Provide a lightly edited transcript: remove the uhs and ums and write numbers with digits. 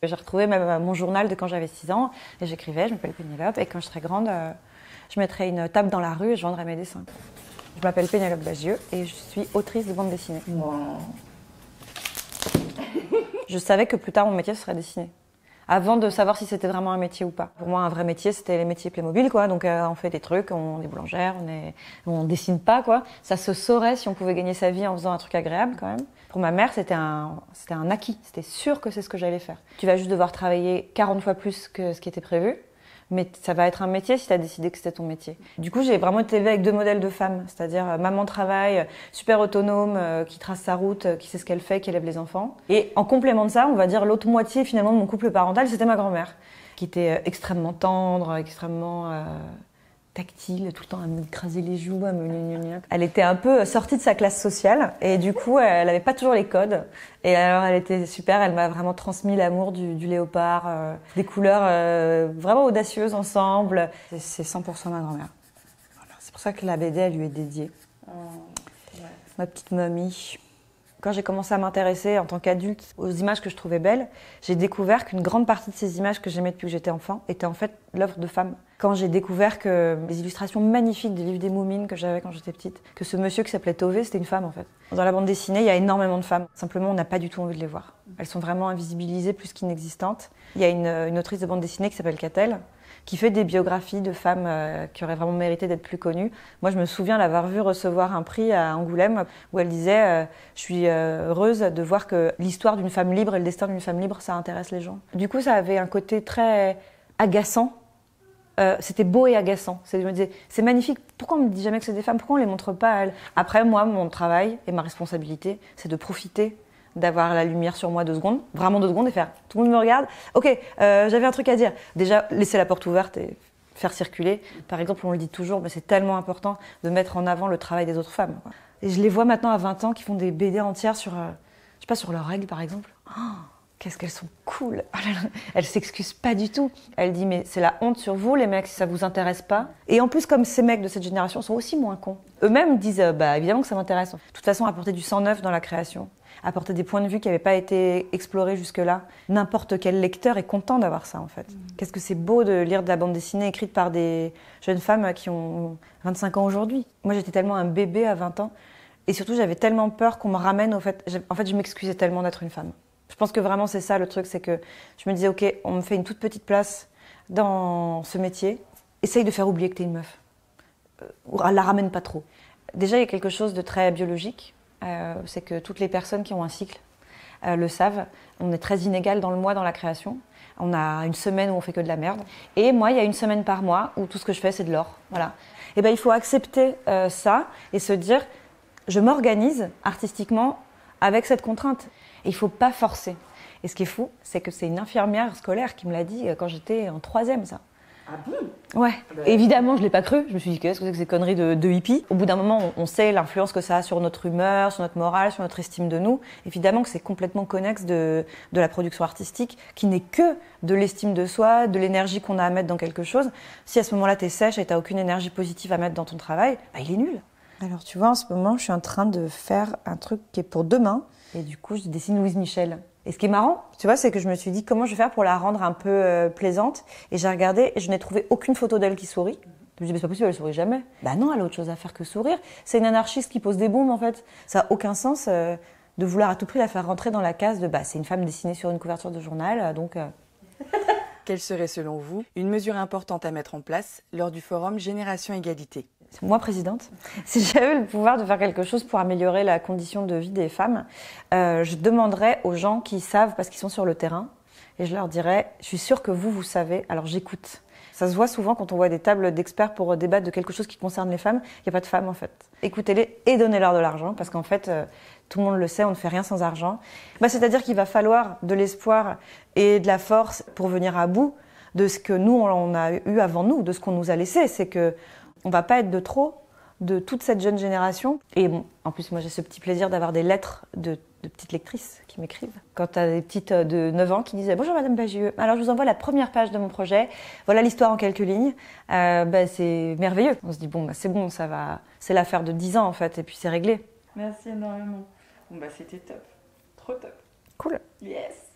J'ai retrouvé mon journal de quand j'avais 6 ans et j'écrivais, je m'appelle Pénélope et quand je serai grande, je mettrai une table dans la rue et je vendrai mes dessins. Je m'appelle Pénélope Bagieux et je suis autrice de bande dessinée. Wow. Je savais que plus tard mon métier ce serait dessiner. Avant de savoir si c'était vraiment un métier ou pas. Pour moi, un vrai métier, c'était les métiers Playmobil, quoi. Donc, on fait des trucs, on est boulangère, on dessine pas, quoi. Ça se saurait si on pouvait gagner sa vie en faisant un truc agréable, quand même. Pour ma mère, c'était un acquis. C'était sûr que c'est ce que j'allais faire. Tu vas juste devoir travailler 40 fois plus que ce qui était prévu. Mais ça va être un métier si tu as décidé que c'était ton métier. Du coup, j'ai vraiment été élevée avec 2 modèles de femmes. C'est-à-dire maman travail, super autonome, qui trace sa route, qui sait ce qu'elle fait, qui élève les enfants. Et en complément de ça, on va dire l'autre moitié finalement de mon couple parental, c'était ma grand-mère. Qui était extrêmement tendre, extrêmement tactile, tout le temps à m'écraser les joues, à me gna. Elle était un peu sortie de sa classe sociale et du coup, elle n'avait pas toujours les codes. Et alors, elle était super, elle m'a vraiment transmis l'amour du léopard, des couleurs vraiment audacieuses ensemble. C'est 100% ma grand-mère. Voilà. C'est pour ça que la BD, elle lui est dédiée. Oh, ouais. Ma petite mamie. Quand j'ai commencé à m'intéresser en tant qu'adulte aux images que je trouvais belles, j'ai découvert qu'une grande partie de ces images que j'aimais depuis que j'étais enfant étaient en fait l'œuvre de femmes. Quand j'ai découvert que les illustrations magnifiques des livres des Moumines que j'avais quand j'étais petite, que ce monsieur qui s'appelait Tové, c'était une femme en fait. Dans la bande dessinée, il y a énormément de femmes. Simplement, on n'a pas du tout envie de les voir. Elles sont vraiment invisibilisées plus qu'inexistantes. Il y a une autrice de bande dessinée qui s'appelle Catel, qui fait des biographies de femmes qui auraient vraiment mérité d'être plus connues. Moi, je me souviens l'avoir vue recevoir un prix à Angoulême où elle disait je suis heureuse de voir que l'histoire d'une femme libre et le destin d'une femme libre, ça intéresse les gens. Du coup, ça avait un côté très agaçant. C'était beau et agaçant. Je me disais, c'est magnifique, pourquoi on me dit jamais que c'est des femmes? Pourquoi on les montre pas à elles? Après, moi, mon travail et ma responsabilité, c'est de profiter d'avoir la lumière sur moi 2 secondes, vraiment 2 secondes, et faire tout le monde me regarde. Ok, j'avais un truc à dire. Déjà, laisser la porte ouverte et faire circuler. Par exemple, on le dit toujours, mais c'est tellement important de mettre en avant le travail des autres femmes, quoi. Et je les vois maintenant à 20 ans qui font des BD entières sur, je sais pas, sur leurs règles par exemple. Oh, qu'est-ce qu'elles sont cool. Oh là là. Elle s'excuse pas du tout. Elle dit mais c'est la honte sur vous les mecs si ça vous intéresse pas. Et en plus comme ces mecs de cette génération sont aussi moins cons. Eux-mêmes disent bah évidemment que ça m'intéresse. De toute façon apporter du sang neuf dans la création, apporter des points de vue qui n'avaient pas été explorés jusque-là. N'importe quel lecteur est content d'avoir ça en fait. Qu'est-ce que c'est beau de lire de la bande dessinée écrite par des jeunes femmes qui ont 25 ans aujourd'hui. Moi j'étais tellement un bébé à 20 ans et surtout j'avais tellement peur qu'on me ramène au fait. En fait je m'excusais tellement d'être une femme. Je pense que vraiment c'est ça le truc, c'est que je me disais ok, on me fait une toute petite place dans ce métier, essaye de faire oublier que t'es une meuf. La ramène pas trop. Déjà il y a quelque chose de très biologique, c'est que toutes les personnes qui ont un cycle le savent. On est très inégal dans le mois dans la création. On a une semaine où on fait que de la merde. Et moi il y a une semaine par mois où tout ce que je fais c'est de l'or. Voilà. Et ben il faut accepter ça et se dire je m'organise artistiquement avec cette contrainte. Et il ne faut pas forcer. Et ce qui est fou, c'est que c'est une infirmière scolaire qui me l'a dit quand j'étais en 3e, ça. Ah bon? Ouais. Évidemment, je ne l'ai pas cru. Je me suis dit, qu'est-ce que c'est que ces conneries de hippie? Au bout d'un moment, on sait l'influence que ça a sur notre humeur, sur notre morale, sur notre estime de nous. Évidemment que c'est complètement connexe de la production artistique, qui n'est que de l'estime de soi, de l'énergie qu'on a à mettre dans quelque chose. Si à ce moment-là, tu es sèche et tu n'as aucune énergie positive à mettre dans ton travail, bah, il est nul. Alors, tu vois, en ce moment, je suis en train de faire un truc qui est pour demain. Et du coup, je dessine Louise Michel. Et ce qui est marrant, tu vois, c'est que je me suis dit comment je vais faire pour la rendre un peu plaisante. Et j'ai regardé et je n'ai trouvé aucune photo d'elle qui sourit. Je me dis, mais c'est pas possible, elle sourit jamais. Bah non, elle a autre chose à faire que sourire. C'est une anarchiste qui pose des bombes, en fait. Ça n'a aucun sens de vouloir à tout prix la faire rentrer dans la case de bah, c'est une femme dessinée sur une couverture de journal, donc. Quelle serait, selon vous, une mesure importante à mettre en place lors du forum Génération Égalité? Moi, présidente, si j'avais le pouvoir de faire quelque chose pour améliorer la condition de vie des femmes, je demanderais aux gens qui savent parce qu'ils sont sur le terrain et je leur dirais, je suis sûre que vous savez, alors j'écoute. Ça se voit souvent quand on voit des tables d'experts pour débattre de quelque chose qui concerne les femmes, il n'y a pas de femmes en fait. Écoutez-les et donnez-leur de l'argent parce qu'en fait, tout le monde le sait, on ne fait rien sans argent. Bah, c'est-à-dire qu'il va falloir de l'espoir et de la force pour venir à bout de ce que nous, on a eu avant nous, de ce qu'on nous a laissé. C'est que on va pas être de trop de toute cette jeune génération. Et bon, en plus, moi, j'ai ce petit plaisir d'avoir des lettres de petites lectrices qui m'écrivent. Quand tu as des petites de 9 ans qui disent « Bonjour Madame Bagieux, alors je vous envoie la première page de mon projet. Voilà l'histoire en quelques lignes. » C'est merveilleux. On se dit « Bon, c'est bon, ça va. C'est l'affaire de 10 ans en fait, et puis c'est réglé. » Merci énormément. Bon, c'était top. Trop top. Cool. Yes.